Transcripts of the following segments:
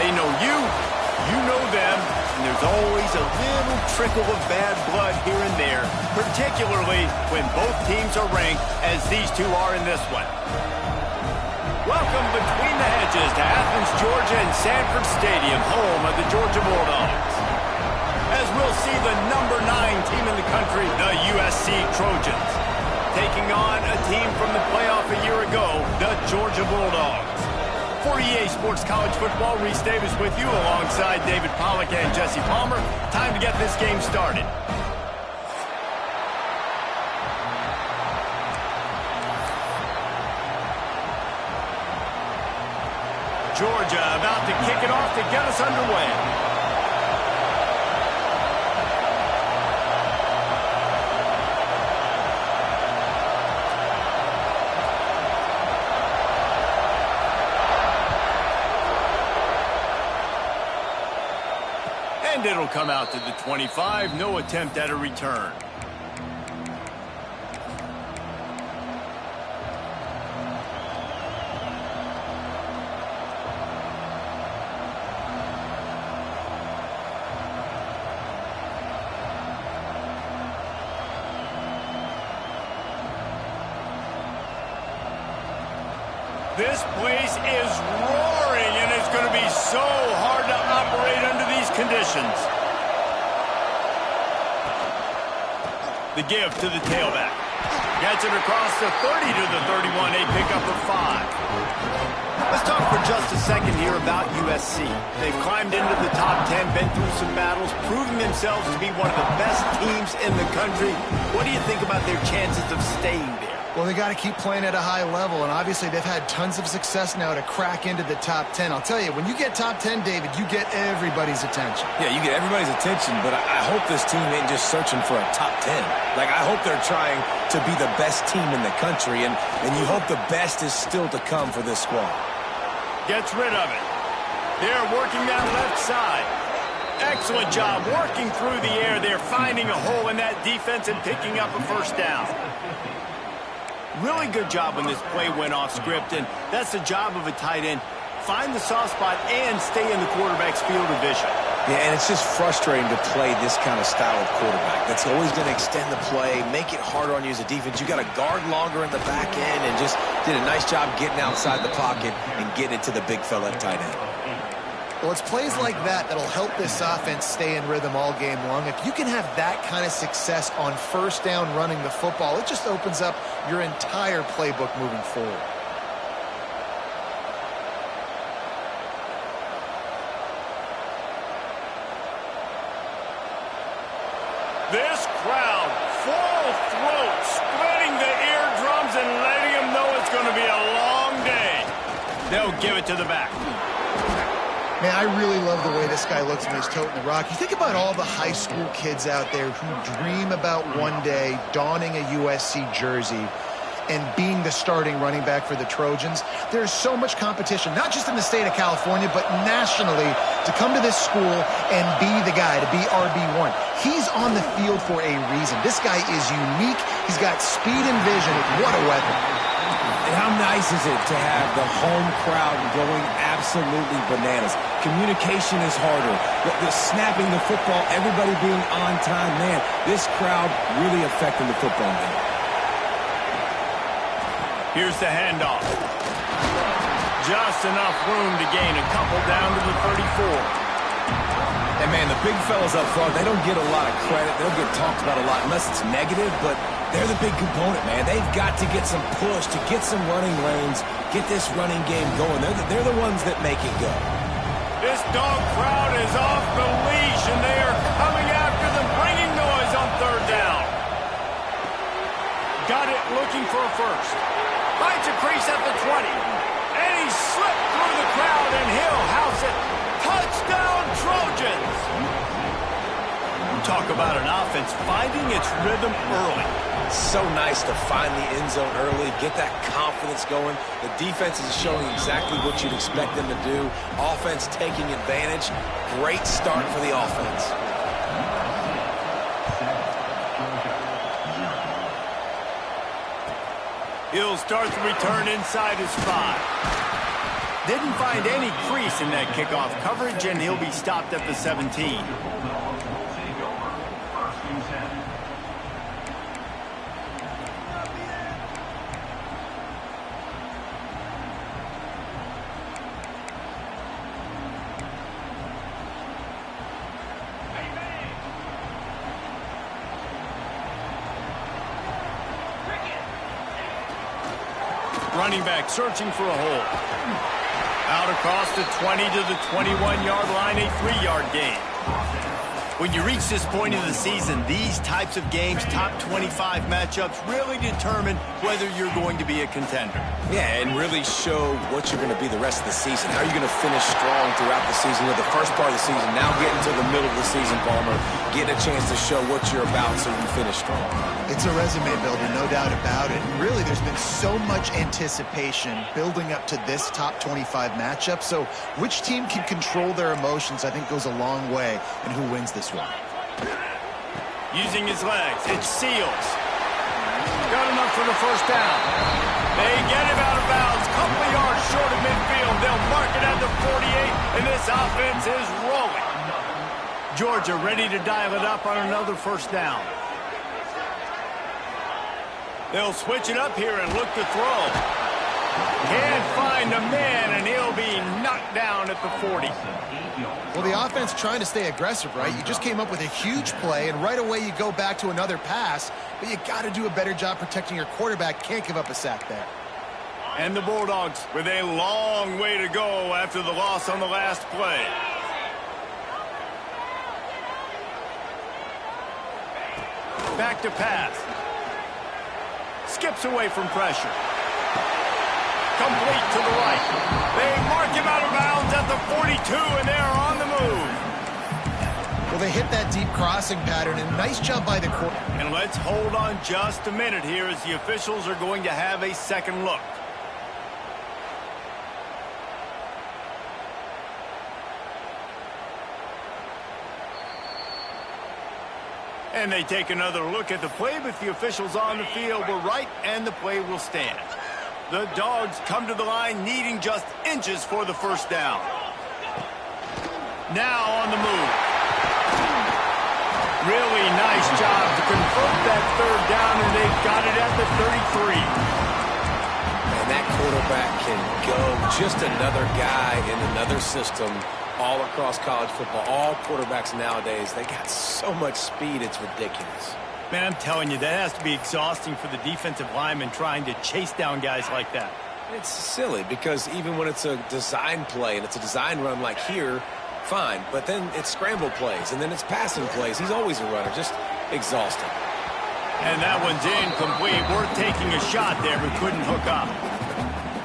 They know you, you know them, and there's always a little trickle of bad blood here and there, particularly when both teams are ranked as these two are in this one. Welcome between the hedges to Athens, Georgia and Sanford Stadium, home of the Georgia Bulldogs. As we'll see the number 9 team in the country, the USC Trojans, taking on a team from the playoff a year ago, the Georgia Bulldogs. For EA Sports College Football, Reese Davis with you alongside David Pollack and Jesse Palmer. Time to get this game started. Georgia about to kick it off to get us underway. And it'll come out to the 25. No attempt at a return. This place is roaring, and it's going to be so hard to operate under these conditions. The give to the tailback. Gets it across the 30 to the 31, a pickup of 5. Let's talk for just a second here about USC. They've climbed into the top 10, been through some battles, proven themselves to be one of the best teams in the country. What do you think about their chances of staying there? Well, they got to keep playing at a high level, and obviously they've had tons of success now to crack into the top 10. I'll tell you, when you get top 10, David, you get everybody's attention. Yeah, you get everybody's attention, but I hope this team ain't just searching for a top 10. Like, I hope they're trying to be the best team in the country, and you hope the best is still to come for this squad. Gets rid of it. They're working that left side. Excellent job working through the air. They're finding a hole in that defense and picking up a first down. Really good job when this play went off script, and that's the job of a tight end. Find the soft spot and stay in the quarterback's field of vision. Yeah, and it's just frustrating to play this kind of style of quarterback. That's always going to extend the play, make it harder on you as a defense. You got to guard longer in the back end, and just did a nice job getting outside the pocket and getting it to the big fella at tight end. Well, it's plays like that that'll help this offense stay in rhythm all game long. If you can have that kind of success on first down running the football, it just opens up your entire playbook moving forward. This crowd, full throat, splitting the eardrums and letting them know it's going to be a long day. They'll give it to the back. Man, I really love the way this guy looks when he's toting the rock. You think about all the high school kids out there who dream about one day donning a USC jersey and being the starting running back for the Trojans. There's so much competition, not just in the state of California, but nationally, to come to this school and be the guy, to be RB1. He's on the field for a reason. This guy is unique. He's got speed and vision. What a weapon. And how nice is it to have the home crowd going absolutely bananas? Communication is harder. The snapping the football, everybody being on time. Man, this crowd really affecting the football game. Here's the handoff. Just enough room to gain a couple down to the 34. And, man, the big fellas up front, they don't get a lot of credit. They don't get talked about a lot unless it's negative, but they're the big component, man. They've got to get some push, to get some running lanes, get this running game going. They're the ones that make it go. This dog crowd is off the leash, and they are coming after them, bringing noise on third down. Got it looking for a first. Finds a crease at the 20. And he slipped through the crowd, and he'll house it. Touchdown, Trojans! Talk about an offense finding its rhythm early. So nice to find the end zone early, get that confidence going. The defense is showing exactly what you'd expect them to do. Offense taking advantage. Great start for the offense. He'll start the return inside his 5. Didn't find any crease in that kickoff coverage, and he'll be stopped at the 17. Running back searching for a hole. Out across the 20 to the 21-yard line, a 3-yard gain. When you reach this point of the season, these types of games, top 25 matchups, really determine whether you're going to be a contender. Yeah, and really show what you're going to be the rest of the season. How are you going to finish strong throughout the season? You know, the first part of the season, now getting to the middle of the season, Palmer, getting a chance to show what you're about so you can finish strong. It's a resume builder, no doubt about it. And really, there's been so much anticipation building up to this top 25 matchup. So which team can control their emotions, I think, goes a long way in who wins this one. Using his legs, it's Seals. Got enough for the first down. They get him out of bounds, couple yards short of midfield. They'll mark it at the 48, and this offense is rolling. Georgia ready to dial it up on another first down. They'll switch it up here and look to throw. Can't find a man, and he'll be knocked down at the 40. Well, the offense trying to stay aggressive, right? You just came up with a huge play, and right away you go back to another pass, but you got to do a better job protecting your quarterback. Can't give up a sack there. And the Bulldogs with a long way to go after the loss on the last play. Back to pass. Skips away from pressure. Complete to the right. They mark him out of bounds at the 42, and they're on the move. Well, they hit that deep crossing pattern, and nice job by the quarterback. And let's hold on just a minute here as the officials are going to have a second look. And they take another look at the play, but the officials on the field were right, and the play will stand. The Dogs come to the line needing just inches for the first down. Now on the move. Really nice job to convert that third down, and they've got it at the 33. And that quarterback can go. Just another guy in another system all across college football. All quarterbacks nowadays, they got so much speed, it's ridiculous. Man, I'm telling you, that has to be exhausting for the defensive lineman trying to chase down guys like that. It's silly because even when it's a design play and it's a design run like here, fine. But then it's scramble plays and then it's passing plays. He's always a runner, just exhausting. And that one's incomplete. Worth taking a shot there, but couldn't hook up.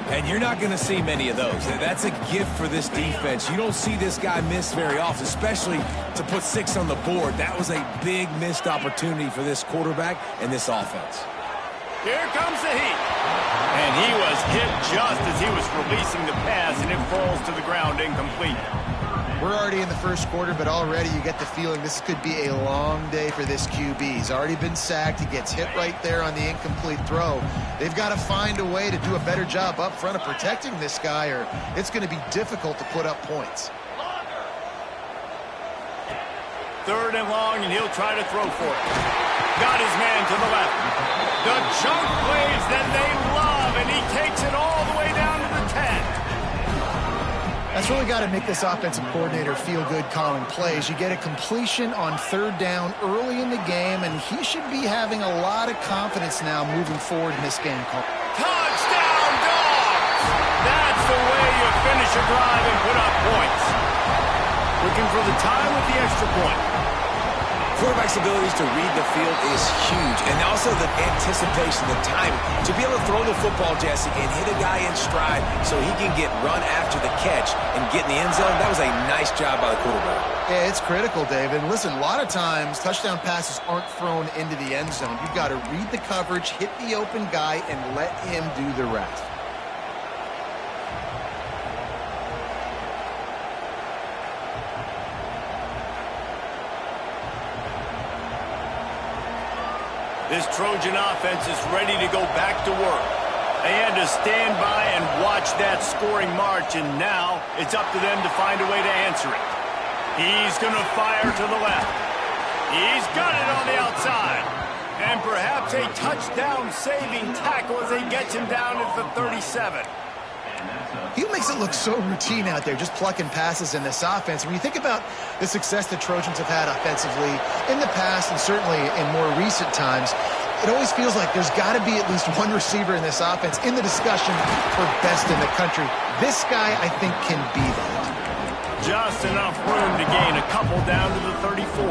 And you're not going to see many of those. That's a gift for this defense. You don't see this guy miss very often, especially to put 6 on the board. That was a big missed opportunity for this quarterback and this offense. Here comes the heat. And he was hit just as he was releasing the pass, and it falls to the ground incomplete. We're already in the first quarter, but already you get the feeling this could be a long day for this QB. He's already been sacked. He gets hit right there on the incomplete throw. They've got to find a way to do a better job up front of protecting this guy, or it's going to be difficult to put up points. Third and long, and he'll try to throw for it. Got his man to the left. The chunk plays that they love, and he takes it all the way down to the 10. That's really got to make this offensive coordinator feel good calling plays. You get a completion on third down early in the game, and he should be having a lot of confidence now moving forward in this game. Touchdown, Dogs! That's the way you finish a drive and put up points. Looking for the time with the extra point. Quarterback's abilities to read the field is huge, and also the anticipation, the timing. To be able to throw the football, Jesse, and hit a guy in stride so he can get run after the catch and get in the end zone, that was a nice job by the quarterback. Yeah, it's critical, David. And listen, a lot of times touchdown passes aren't thrown into the end zone. You've got to read the coverage, hit the open guy, and let him do the rest. This Trojan offense is ready to go back to work. They had to stand by and watch that scoring march, and now it's up to them to find a way to answer it. He's going to fire to the left. He's got it on the outside. And perhaps a touchdown-saving tackle as he gets him down at the 37. He makes it look so routine out there, just plucking passes in this offense. When you think about the success the Trojans have had offensively in the past and certainly in more recent times, it always feels like there's got to be at least one receiver in this offense in the discussion for best in the country. This guy, I think, can be that. Just enough room to gain a couple down to the 34.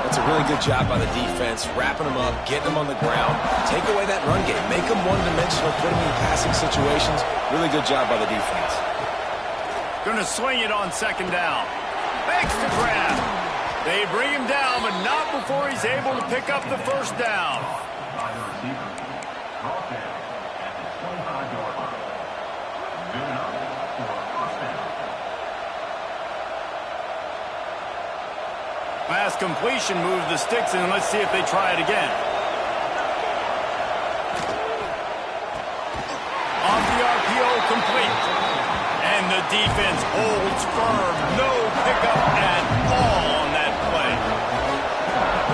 That's a really good job by the defense, wrapping them up, getting them on the ground, take away that run game, make them one-dimensional, put them in passing situations. Really good job by the defense. Going to swing it on second down. Makes the grab. They bring him down, but not before he's able to pick up the first down. Pass completion moves the sticks in. Let's see if they try it again. Off the RPO, complete. And the defense holds firm. No pickup at all on that play.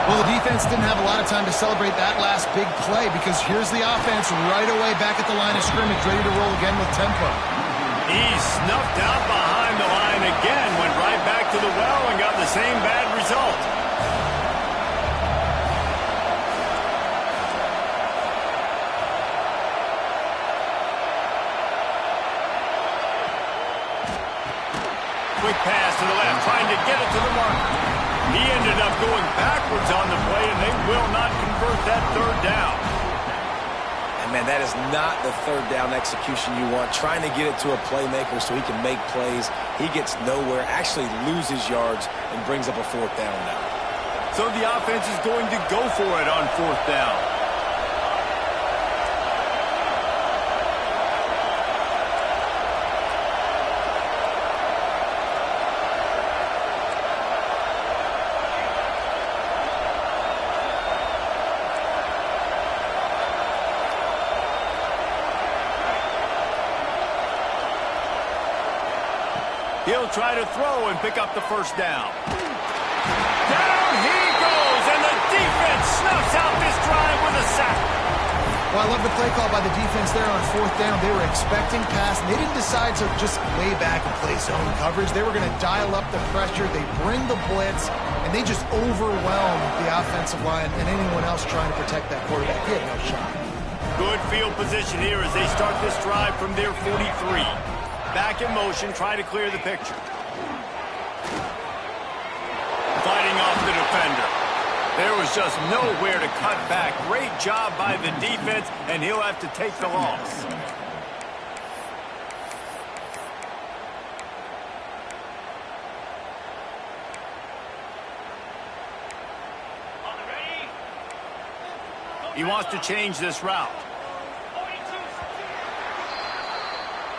Well, the defense didn't have a lot of time to celebrate that last big play because here's the offense right away back at the line of scrimmage, ready to roll again with tempo. He snuffed out behind the line again, went right back to the well and got the same bad result. Quick pass to the left, trying to get it to the marker. He ended up going backwards on the play, and they will not convert that third down. Man, that is not the third down execution you want. Trying to get it to a playmaker so he can make plays. He gets nowhere, actually loses yards, and brings up a fourth down now. So the offense is going to go for it on fourth down. He'll try to throw and pick up the first down. Down he goes, and the defense snuffs out this drive with a sack. Well, I love the play call by the defense there on fourth down. They were expecting pass, and they didn't decide to just lay back and play zone coverage. They were going to dial up the pressure. They bring the blitz, and they just overwhelm the offensive line and anyone else trying to protect that quarterback. He had no shot. Good field position here as they start this drive from their 43. Back in motion, try to clear the picture. Fighting off the defender. There was just nowhere to cut back. Great job by the defense, and he'll have to take the loss. He wants to change this route.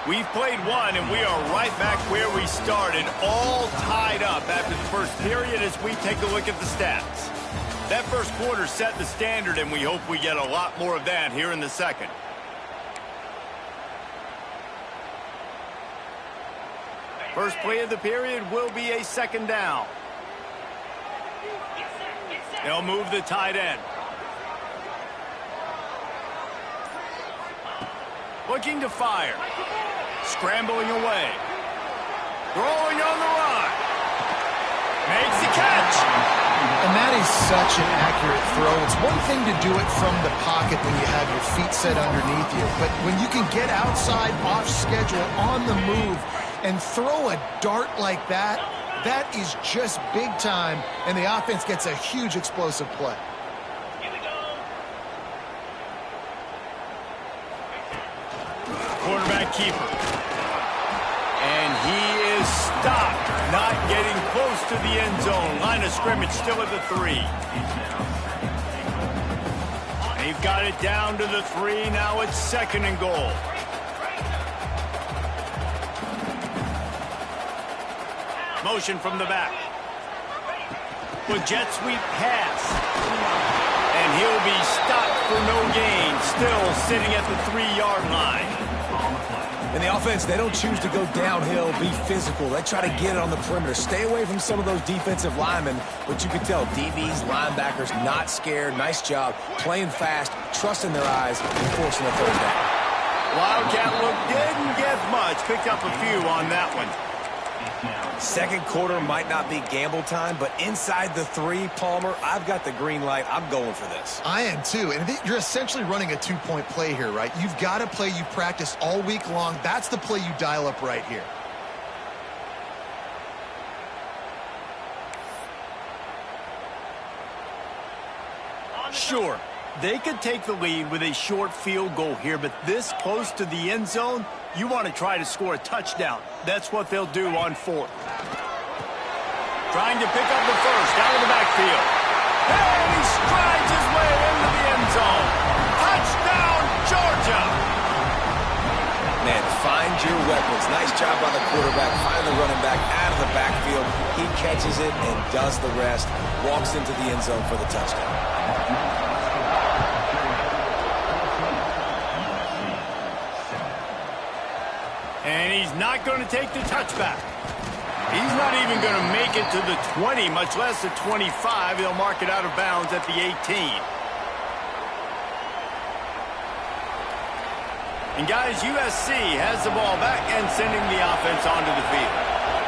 We've played one, and we are right back where we started, all tied up after the first period as we take a look at the stats. That first quarter set the standard, and we hope we get a lot more of that here in the second. First play of the period will be a second down. They'll move the tight end. Looking to fire. Scrambling away. Throwing on the run. Makes the catch. And that is such an accurate throw. It's one thing to do it from the pocket when you have your feet set underneath you, but when you can get outside, off schedule, on the move, and throw a dart like that, that is just big time, and the offense gets a huge explosive play. Quarterback keeper. And he is stopped, not getting close to the end zone. Line of scrimmage still at the 3. They've got it down to the 3. Now it's second and goal. Motion from the back. With jet sweep pass. And he'll be stopped for no gain, still sitting at the 3-yard line. And the offense, they don't choose to go downhill, be physical. They try to get it on the perimeter. Stay away from some of those defensive linemen, but you can tell DBs, linebackers, not scared. Nice job playing fast, trusting their eyes, and forcing a third down. Wildcat look didn't get much. Picked up a few on that one. Second quarter might not be gamble time, but inside the 3, Palmer, I've got the green light. I'm going for this. I am too. And you're essentially running a 2-point play here, right? You've got a play you practice all week long. That's the play you dial up right here. Sure, they could take the lead with a short field goal here, but this close to the end zone, you want to try to score a touchdown. That's what they'll do on 4th. Trying to pick up the first out of the backfield. And he strides his way into the end zone. Touchdown, Georgia! Man, find your weapons. Nice job by the quarterback. Find the running back out of the backfield. He catches it and does the rest. Walks into the end zone for the touchdown. And he's not going to take the touchback. He's not even going to make it to the 20, much less the 25. They'll mark it out of bounds at the 18. And guys, USC has the ball back and sending the offense onto the field.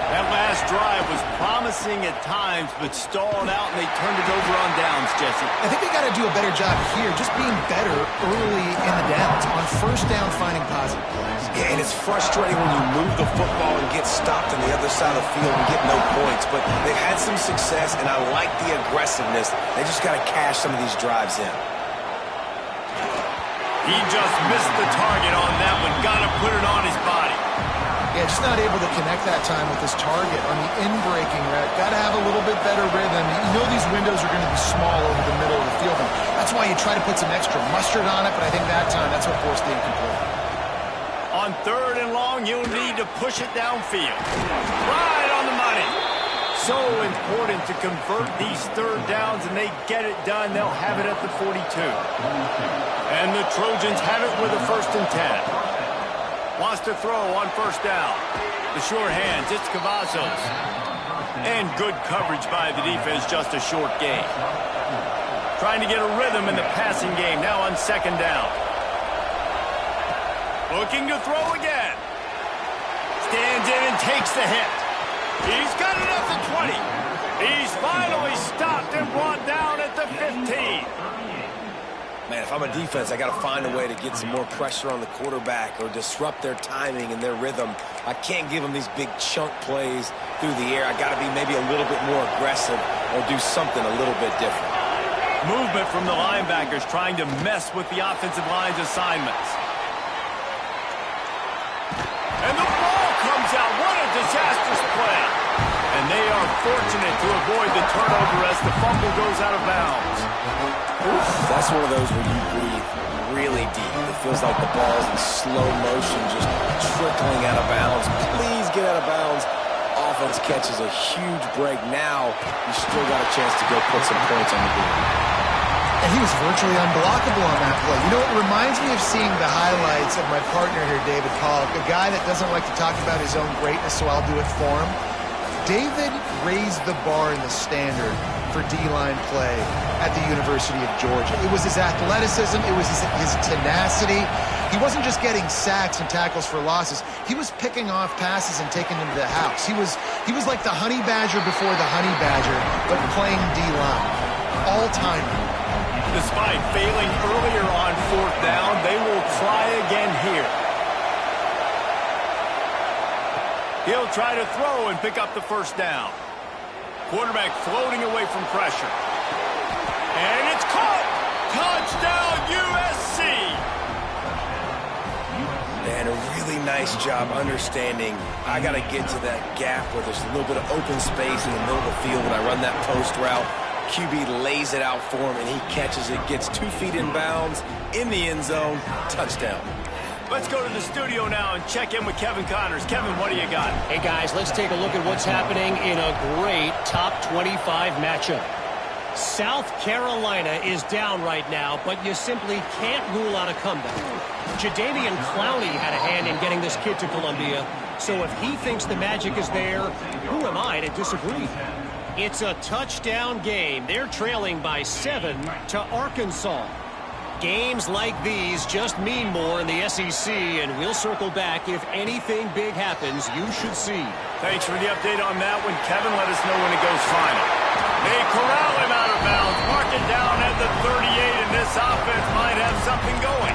That last drive was promising at times, but stalled out, and they turned it over on downs, Jesse. I think they got to do a better job here, just being better early in the downs. On first down, finding positive plays. Yeah, and it's frustrating when you move the football and get stopped on the other side of the field and get no points. But they've had some success, and I like the aggressiveness. They just got to cash some of these drives in. He just missed the target on that one. Got to put it on his body. Yeah, just not able to connect that time with his target on the in-breaking route. Got to have a little bit better rhythm. You know these windows are going to be small over the middle of the field. And that's why you try to put some extra mustard on it, but I think that time that's what forced the incomplete. On 3rd and long, you'll need to push it downfield. Right on the money. So important to convert these 3rd downs, and they get it done. They'll have it at the 42. And the Trojans have it with a 1st and 10. Wants to throw on 1st down. The sure hands, it's Cavazos. And good coverage by the defense, just a short gain. Trying to get a rhythm in the passing game, now on 2nd down. Looking to throw again. Stands in and takes the hit. He's got it at the 20. He's finally stopped and brought down at the 15. Man, if I'm a defense, I got to find a way to get some more pressure on the quarterback or disrupt their timing and their rhythm. I can't give them these big chunk plays through the air. I got to be maybe a little bit more aggressive or do something a little bit different. Movement from the linebackers trying to mess with the offensive line's assignments. And the ball comes out. What a disastrous play. And they are fortunate to avoid the turnover as the fumble goes out of bounds. Oof, that's one of those where you breathe really deep. It feels like the ball's in slow motion, just trickling out of bounds. Please get out of bounds. Offense catches a huge break. Now you still got a chance to go put some points on the board. And he was virtually unblockable on that play. You know, it reminds me of seeing the highlights of my partner here, David Pollock, a guy that doesn't like to talk about his own greatness, so I'll do it for him. David raised the bar in the standard for D-line play at the University of Georgia. It was his athleticism. It was his tenacity. He wasn't just getting sacks and tackles for losses. He was picking off passes and taking them to the house. He was like the honey badger before the honey badger, but playing D-line. All-time. Despite failing earlier on 4th down, they will try again here. He'll try to throw and pick up the 1st down. Quarterback floating away from pressure. And it's caught! Touchdown, USC! And a really nice job understanding I got to get to that gap where there's a little bit of open space in the middle of the field when I run that post route. QB lays it out for him, and he catches it, gets 2 feet in bounds, in the end zone, touchdown. Let's go to the studio now and check in with Kevin Connors. Kevin, what do you got? Hey, guys, let's take a look at what's happening in a great top 25 matchup. South Carolina is down right now, but you simply can't rule out a comeback. Jadeveon Clowney had a hand in getting this kid to Columbia, so if he thinks the magic is there, who am I to disagree? It's a touchdown game. They're trailing by 7 to Arkansas. Games like these just mean more in the SEC, and we'll circle back if anything big happens you should see. Thanks for the update on that one, Kevin. Let us know when it goes final. They corral him out of bounds, mark it down at the 38, and this offense might have something going.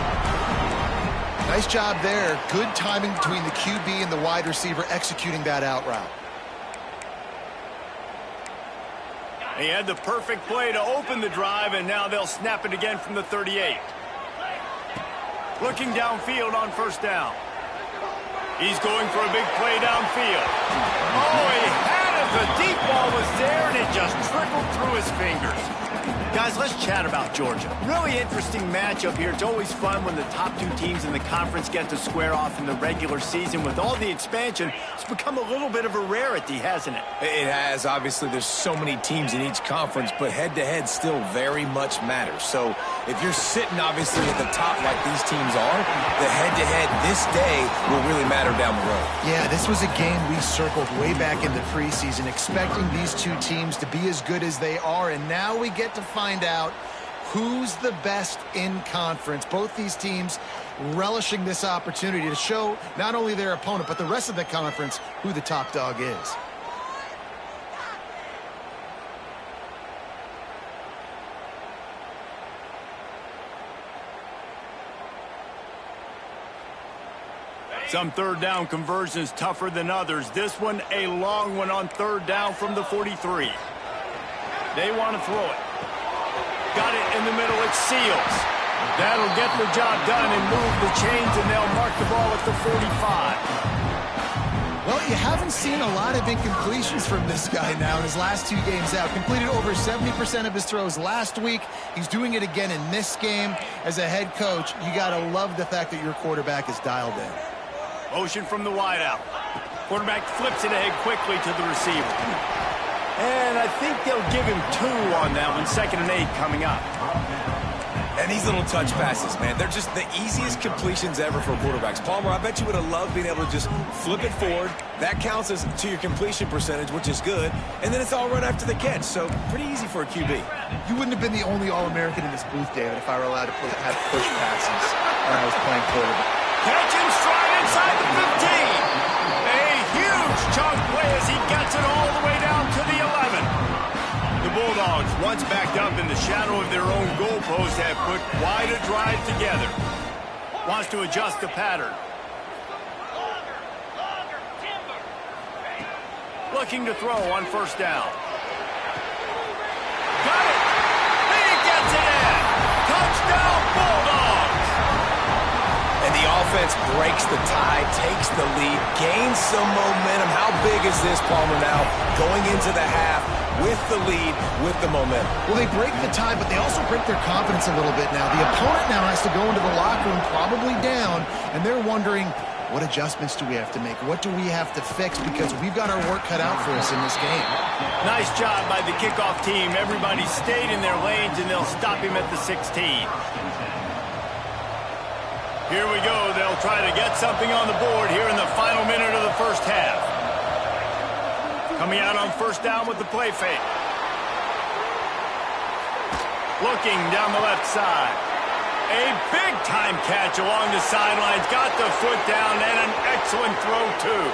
Nice job there. Good timing between the QB and the wide receiver executing that out route. He had the perfect play to open the drive, and now they'll snap it again from the 38. Looking downfield on first down. He's going for a big play downfield. Oh, he had it. The deep ball was there, and it just trickled through his fingers. Guys, let's chat about Georgia. Really interesting matchup here. It's always fun when the top two teams in the conference get to square off in the regular season. With all the expansion, it's become a little bit of a rarity, hasn't it? It has. Obviously, there's so many teams in each conference, but head-to-head still very much matters. So if you're sitting, obviously, at the top like these teams are, the head-to-head this day will really matter down the road. Yeah, this was a game we circled way back in the preseason, expecting these two teams to be as good as they are, and now we get to find out who's the best in conference. Both these teams relishing this opportunity to show not only their opponent, but the rest of the conference who the top dog is. Some third down conversions tougher than others. This one, a long one on third down from the 43. They want to throw it. Got it in the middle. It seals. That'll get the job done and move the chains, and they'll mark the ball at the 45. Well, you haven't seen a lot of incompletions from this guy now in his last 2 games out. Completed over 70% of his throws last week. He's doing it again in this game. As a head coach, you got to love the fact that your quarterback is dialed in. Motion from the wideout. Quarterback flips it ahead quickly to the receiver. And I think they'll give him 2 on that one. 2nd and 8 coming up. And these little touch passes, man, they're just the easiest completions ever for quarterbacks. Palmer, I bet you would have loved being able to just flip it forward. That counts as to your completion percentage, which is good. And then it's all run after the catch, so pretty easy for a QB. You wouldn't have been the only All-American in this booth, David, if I were allowed to have push passes when I was playing quarterback. Catch and stride inside the 15. A huge chunk play as he gets it all the way down to the 11. The Bulldogs, once backed up in the shadow of their own goalpost, have put quite a drive together. Wants to adjust the pattern. Looking to throw on first down. Got it! He gets it in! Touchdown Bulldogs! And the offense breaks the tie, takes the lead, gains some momentum. How big is this, Palmer, now going into the half with the lead, with the momentum? Well, they break the tie, but they also break their confidence a little bit now. The opponent now has to go into the locker room probably down, and they're wondering, what adjustments do we have to make? What do we have to fix? Because we've got our work cut out for us in this game. Nice job by the kickoff team. Everybody stayed in their lanes, and they'll stop him at the 16. Here we go. They'll try to get something on the board here in the final minute of the first half. Coming out on first down with the play fake. Looking down the left side. A big-time catch along the sidelines. Got the foot down and an excellent throw, too.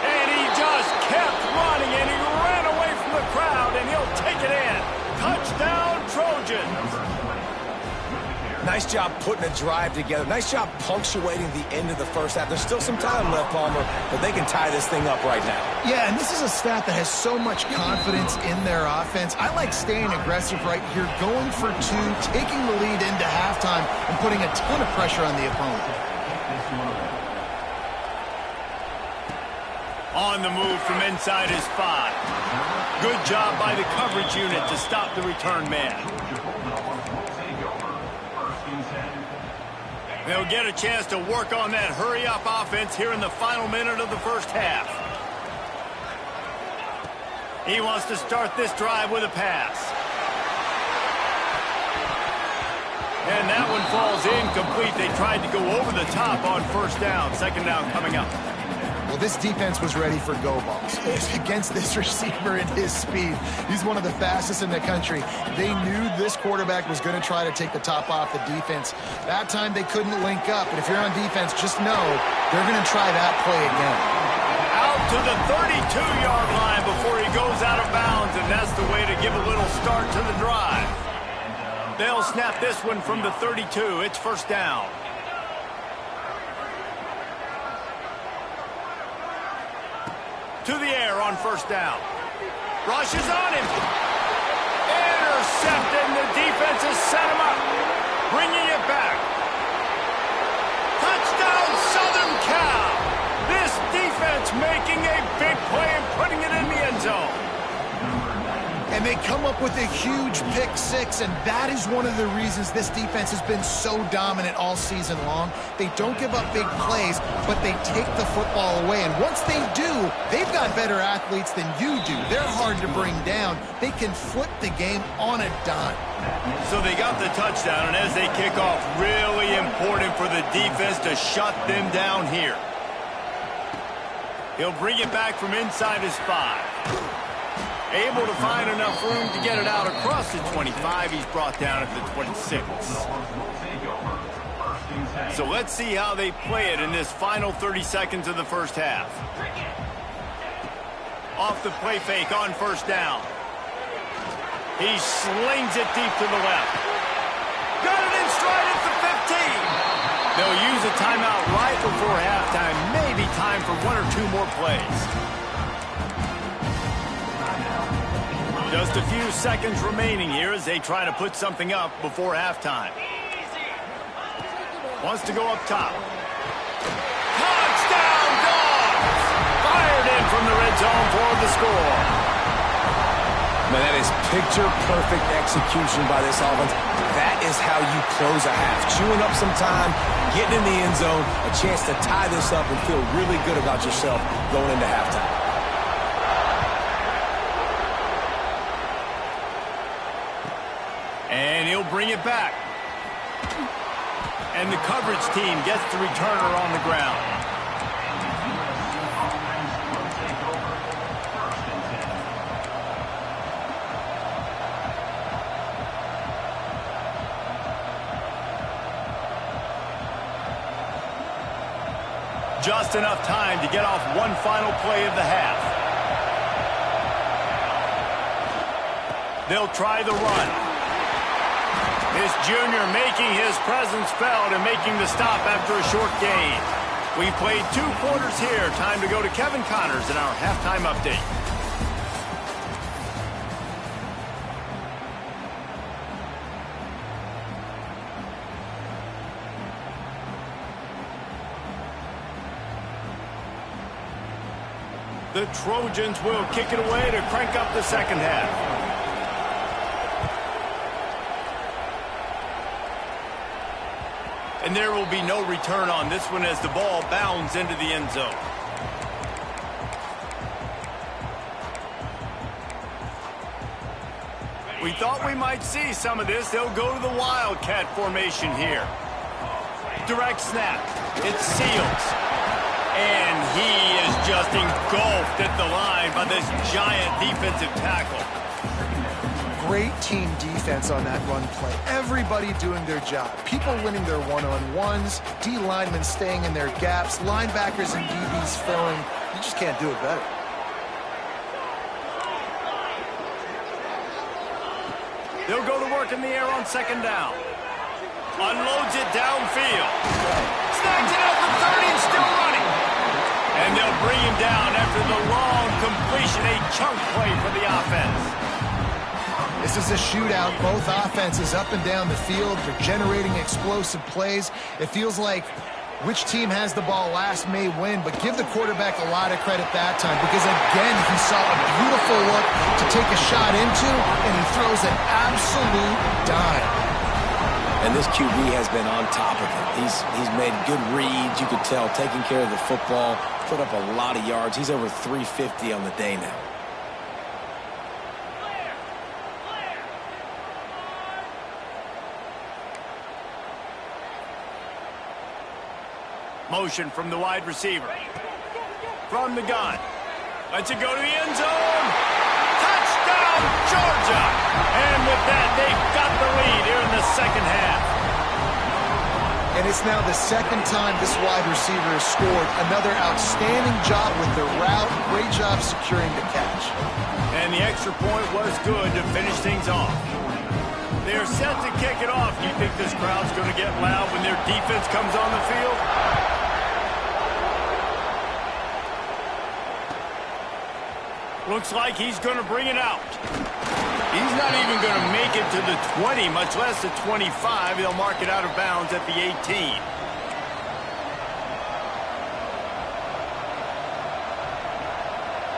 And he just kept running, and he ran away from the crowd, and he'll take it in. Touchdown, Trojans. Nice job putting a drive together. Nice job punctuating the end of the first half. There's still some time left, Palmer, but they can tie this thing up right now. Yeah, and this is a staff that has so much confidence in their offense. I like staying aggressive right here, going for 2, taking the lead into halftime, and putting a ton of pressure on the opponent. On the move from inside his 5. Good job by the coverage unit to stop the return man. They'll get a chance to work on that hurry-up offense here in the final minute of the first half. He wants to start this drive with a pass. And that one falls incomplete. They tried to go over the top on first down. Second down coming up. Well, this defense was ready for go balls. Against this receiver and his speed, he's one of the fastest in the country. They knew this quarterback was going to try to take the top off the defense. That time they couldn't link up. And if you're on defense, just know they're going to try that play again. Out to the 32-yard line before he goes out of bounds, and that's the way to give a little start to the drive. They'll snap this one from the 32. It's first down. To the air on first down. Rushes on him. Intercepted, and the defense has set him up. Bringing it back. Touchdown, Southern Cal. This defense making a big play and putting it in the end zone. And they come up with a huge pick six, and that is one of the reasons this defense has been so dominant all season long. They don't give up big plays, but they take the football away. And once they do, they've got better athletes than you do. They're hard to bring down. They can flip the game on a dime. So they got the touchdown, and as they kick off, really important for the defense to shut them down here. He'll bring it back from inside his 5. Able to find enough room to get it out across the 25. He's brought down at the 26. So let's see how they play it in this final 30 seconds of the first half. Off the play fake on first down. He slings it deep to the left. Got it in stride at the 15. They'll use a timeout right before halftime. Maybe time for one or two more plays. Just a few seconds remaining here as they try to put something up before halftime. Wants to go up top. Touchdown, Dogs! Fired in from the red zone for the score. Man, that is picture-perfect execution by this offense. That is how you close a half. Chewing up some time, getting in the end zone, a chance to tie this up and feel really good about yourself going into halftime. And he'll bring it back. And the coverage team gets the returner on the ground. Just enough time to get off one final play of the half. They'll try the run. This junior making his presence felt and making the stop after a short gain. We played 2 quarters here. Time to go to Kevin Connors in our halftime update. The Trojans will kick it away to crank up the second half. And there will be no return on this one as the ball bounds into the end zone. We thought we might see some of this. They'll go to the Wildcat formation here. Direct snap. It's Seals. And he is just engulfed at the line by this giant defensive tackle. Great team defense on that run play. Everybody doing their job. People winning their one-on-ones, D linemen staying in their gaps, linebackers and DBs filling. You just can't do it better. They'll go to work in the air on second down. Unloads it downfield. Snags it out the 30 and still running. And they'll bring him down after the long completion, a chunk play for the offense. This is a shootout. Both offenses up and down the field. They're generating explosive plays. It feels like which team has the ball last may win, but give the quarterback a lot of credit that time because, again, he saw a beautiful look to take a shot into, and he throws an absolute dime. And this QB has been on top of it. He's made good reads, you could tell, taking care of the football, put up a lot of yards. He's over 350 on the day now. Motion from the wide receiver. From the gun. Lets it go to the end zone. Touchdown, Georgia! And with that, they've got the lead here in the second half. And it's now the second time this wide receiver has scored. Another outstanding job with the route. Great job securing the catch. And the extra point was good to finish things off. They're set to kick it off. Do you think this crowd's going to get loud when their defense comes on the field? Looks like he's going to bring it out. He's not even going to make it to the 20, much less the 25. They'll mark it out of bounds at the 18.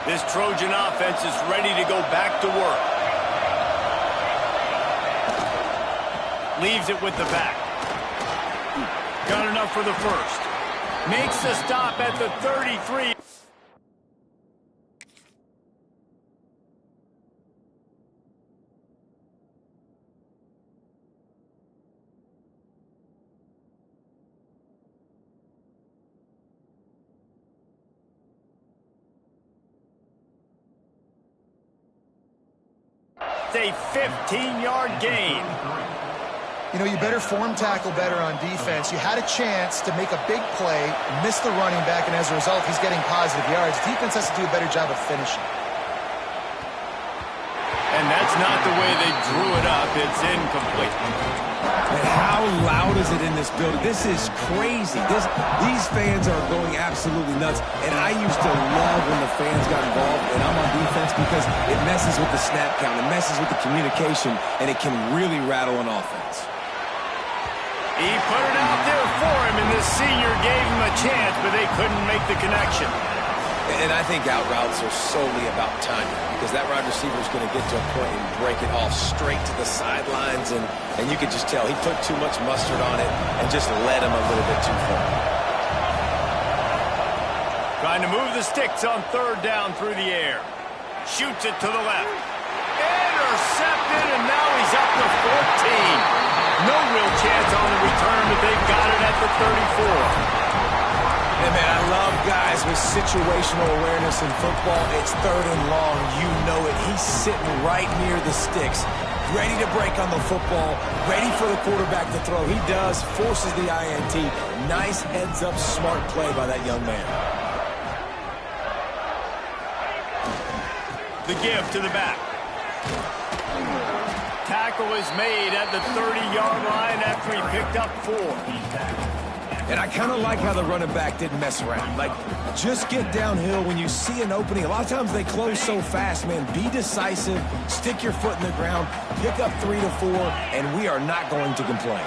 This Trojan offense is ready to go back to work. Leaves it with the back. Got enough for the first. Makes the stop at the 33. A 15-yard gain. You know, you better form tackle better on defense. You had a chance to make a big play, miss the running back, and as a result, he's getting positive yards. Defense has to do a better job of finishing. And that's not the way they drew it up. It's incomplete. And how loud is it in this building? This is crazy. These fans are going absolutely nuts. And I used to love when the fans got involved, and I'm on defense because it messes with the snap count. It messes with the communication, and it can really rattle an offense. He put it out there for him, and this senior gave him a chance, but they couldn't make the connection. And I think out routes are solely about timing because that wide receiver is going to get to a point and break it off straight to the sidelines, and you could just tell he put too much mustard on it and just led him a little bit too far. Trying to move the sticks on third down through the air. Shoots it to the left. Intercepted, and now he's up to 14. No real chance on the return, but they've got it at the 34. Hey, man, I love guys with situational awareness in football. It's third and long. You know it. He's sitting right near the sticks, ready to break on the football, ready for the quarterback to throw. He does, forces the INT. Nice heads-up, smart play by that young man. The give to the back. Tackle is made at the 30-yard line after he picked up 4. And I kind of like how the running back didn't mess around. Like, just get downhill when you see an opening. A lot of times they close so fast, man. Be decisive, stick your foot in the ground, pick up 3 to 4, and we are not going to complain.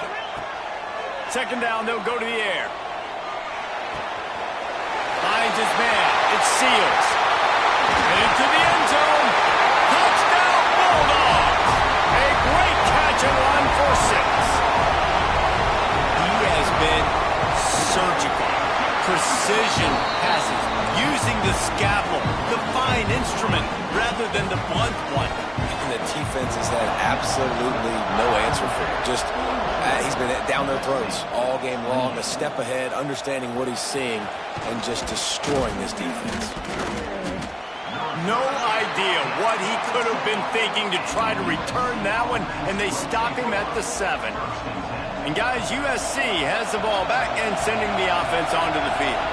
Second down, they'll go to the air. Finds his man. It seals. Into the end zone. Touchdown, Bulldogs. A great catch and run for 6. He has been surgical, precision passes, using the scalpel, the fine instrument, rather than the blunt one. And the defense has had absolutely no answer for it. Just, he's been down their throats all game long, a step ahead, understanding what he's seeing, and just destroying this defense. No idea what he could have been thinking to try to return that one, and they stop him at the 7. And guys, USC has the ball back and sending the offense onto the field.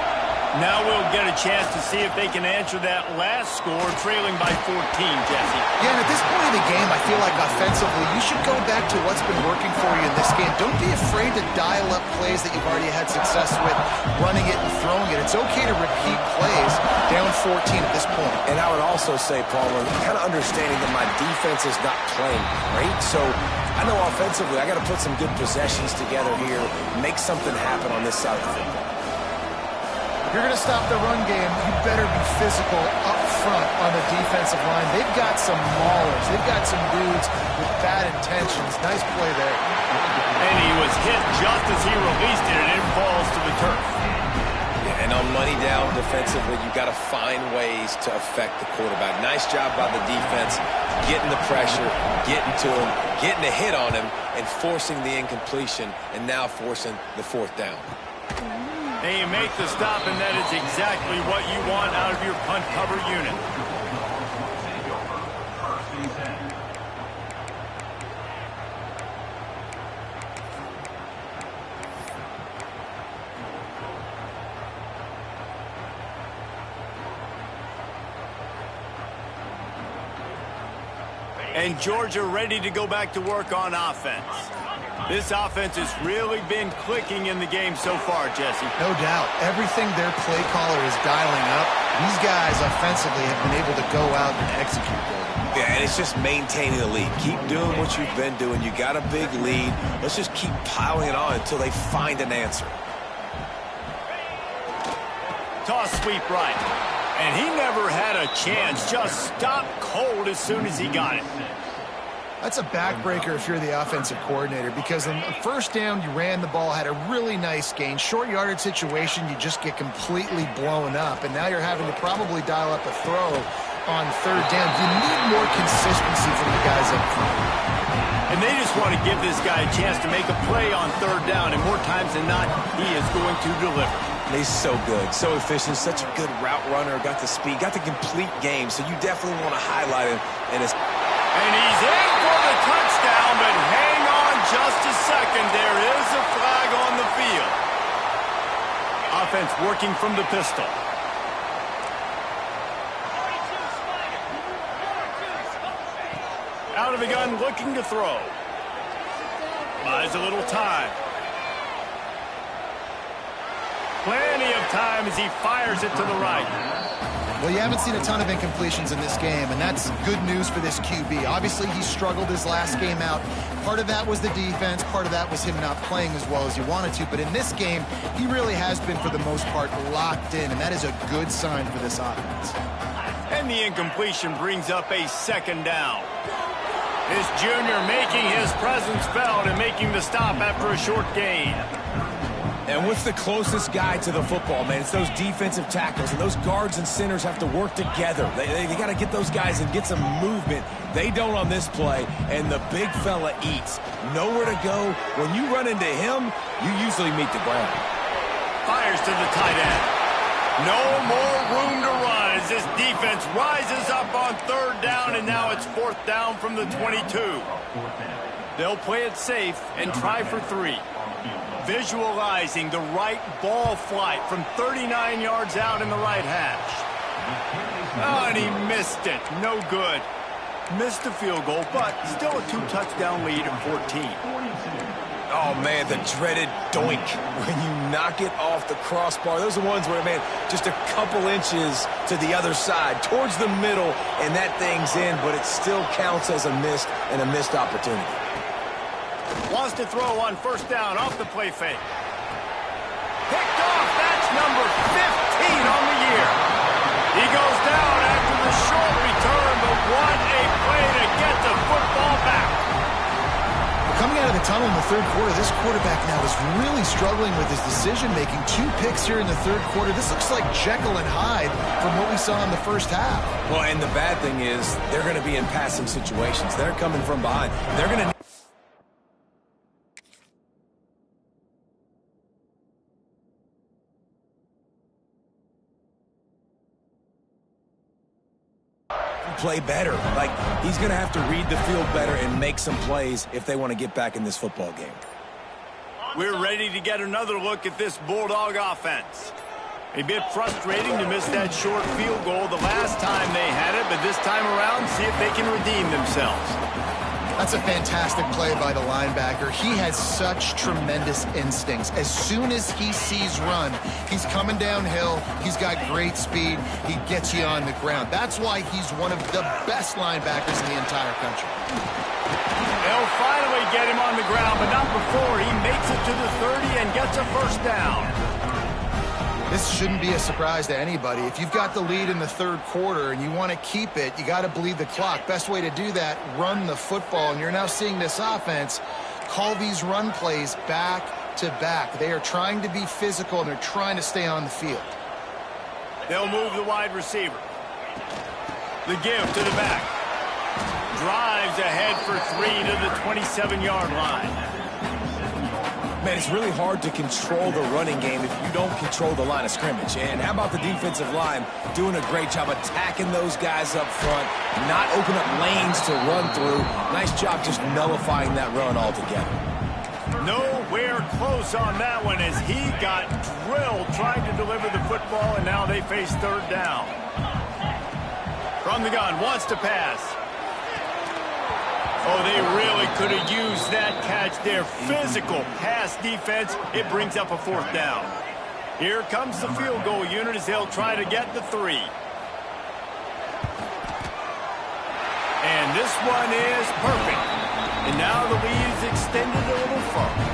Now we'll get a chance to see if they can answer that last score, trailing by 14, Jesse. Yeah, and at this point of the game, I feel like offensively, you should go back to what's been working for you in this game. Don't be afraid to dial up plays that you've already had success with, running it and throwing it. It's okay to repeat plays down 14 at this point. And I would also say, Paul, kind of understanding that my defense is not playing great, so I know offensively I got to put some good possessions together here, make something happen on this side of the football. If you're going to stop the run game, you better be physical up front on the defensive line. They've got some maulers. They've got some dudes with bad intentions. Nice play there. And he was hit just as he released it, and it falls to the turf. Yeah, and on money down defensively, you got to find ways to affect the quarterback. Nice job by the defense, getting the pressure, getting to him, getting a hit on him, and forcing the incompletion, and now forcing the 4th down. They make the stop, and that is exactly what you want out of your punt cover unit. And Georgia ready to go back to work on offense. This offense has really been clicking in the game so far, Jesse. No doubt. Everything their play caller is dialing up, these guys offensively have been able to go out and execute. Yeah, and it's just maintaining the lead. Keep doing what you've been doing. You got a big lead. Let's just keep piling it on until they find an answer. Toss sweep right. And he never had a chance. Just stopped cold as soon as he got it. That's a backbreaker if you're the offensive coordinator, because on first down, you ran the ball, had a really nice gain. Short yardage situation, you just get completely blown up. And now you're having to probably dial up a throw on third down. You need more consistency from the guys up front. And they just want to give this guy a chance to make a play on third down. And more times than not, he is going to deliver. He's so good, so efficient, such a good route runner, got the speed, got the complete game, so you definitely want to highlight him. And he's in for the touchdown, but hang on just a second. There is a flag on the field. Offense working from the pistol. Out of the gun, looking to throw. Buys a little time. Plenty of time as he fires it to the right. Well, you haven't seen a ton of incompletions in this game, and that's good news for this QB. Obviously, he struggled his last game out. Part of that was the defense. Part of that was him not playing as well as he wanted to. But in this game, he really has been, for the most part, locked in, and that is a good sign for this offense. And the incompletion brings up a second down. This junior making his presence felt and making the stop after a short gain. And what's the closest guy to the football, man? It's those defensive tackles, and those guards and centers have to work together. They got to get those guys and get some movement. They don't on this play, and the big fella eats. Nowhere to go. When you run into him, you usually meet the ground. Fires to the tight end. No more room to run as this defense rises up on third down, and now it's fourth down from the 22. They'll play it safe and try for 3. Visualizing the right ball flight from 39 yards out in the right hash. Oh, and he missed it. No good. Missed the field goal, but still a 2-touchdown lead at 14. Oh, man, the dreaded doink when you knock it off the crossbar. Those are ones where, man, just a couple inches to the other side, towards the middle, and that thing's in, but it still counts as a missed opportunity. Wants to throw on first down off the play fake. Picked off. That's number 15 on the year. He goes down after the short return, but what a play to get the football back. Coming out of the tunnel in the third quarter, this quarterback now is really struggling with his decision-making. 2 picks here in the third quarter. This looks like Jekyll and Hyde from what we saw in the first half. Well, and the bad thing is they're going to be in passing situations. They're coming from behind. They're going to play better. Like, he's going to have to read the field better and make some plays if they want to get back in this football game. We're ready to get another look at this Bulldog offense. A bit frustrating to miss that short field goal the last time they had it, but this time around, see if they can redeem themselves. That's a fantastic play by the linebacker. He has such tremendous instincts. As soon as he sees run, he's coming downhill. He's got great speed. He gets you on the ground. That's why he's one of the best linebackers in the entire country. They'll finally get him on the ground, but not before he makes it to the 30 and gets a first down. This shouldn't be a surprise to anybody. If you've got the lead in the third quarter and you want to keep it, you got to bleed the clock. Best way to do that, run the football. And you're now seeing this offense call these run plays back to back. They are trying to be physical, and they're trying to stay on the field. They'll move the wide receiver. The give to the back. Drives ahead for 3 to the 27-yard line. Man, it's really hard to control the running game if you don't control the line of scrimmage. And how about the defensive line doing a great job attacking those guys up front, not open up lanes to run through. Nice job just nullifying that run altogether. Nowhere close on that one as he got drilled trying to deliver the football, and now they face third down. From the gun, wants to pass. Oh, they really could have used that catch there. Physical pass defense. It brings up a fourth down. Here comes the field goal unit as they'll try to get the 3. And this one is perfect. And now the lead is extended a little further.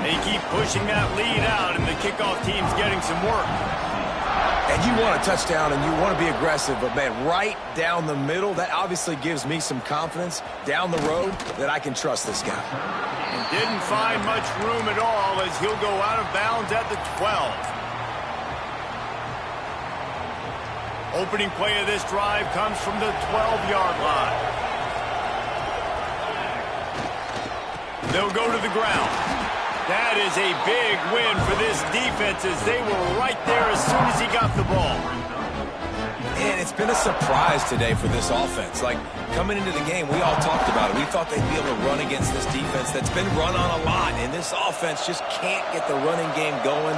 They keep pushing that lead out, and the kickoff team's getting some work. And you want a touchdown, and you want to be aggressive, but, man, right down the middle, that obviously gives me some confidence down the road that I can trust this guy. And didn't find much room at all as he'll go out of bounds at the 12. Opening play of this drive comes from the 12-yard line. They'll go to the ground. That is a big win for this defense as they were right there as soon as he got the ball. And it's been a surprise today for this offense. Like, coming into the game, we all talked about it. We thought they'd be able to run against this defense that's been run on a lot, and this offense just can't get the running game going.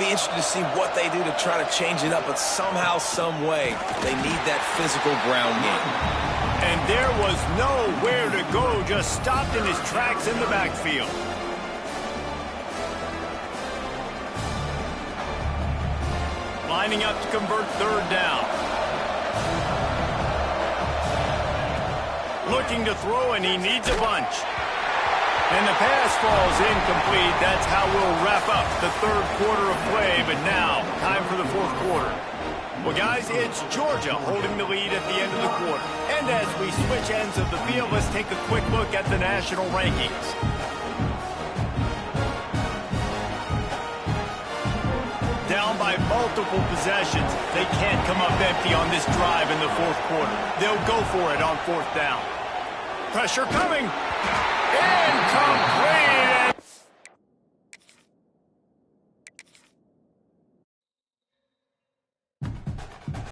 Be interested to see what they do to try to change it up, but somehow, some way, they need that physical ground game. And there was nowhere to go, just stopped in his tracks in the backfield. Lining up to convert third down. Looking to throw, and he needs a bunch. And the pass falls incomplete. That's how we'll wrap up the third quarter of play. But now, time for the fourth quarter. Well, guys, it's Georgia holding the lead at the end of the quarter. And as we switch ends of the field, let's take a quick look at the national rankings. Down by multiple possessions. They can't come up empty on this drive in the fourth quarter. They'll go for it on fourth down. Pressure coming. Incomplete.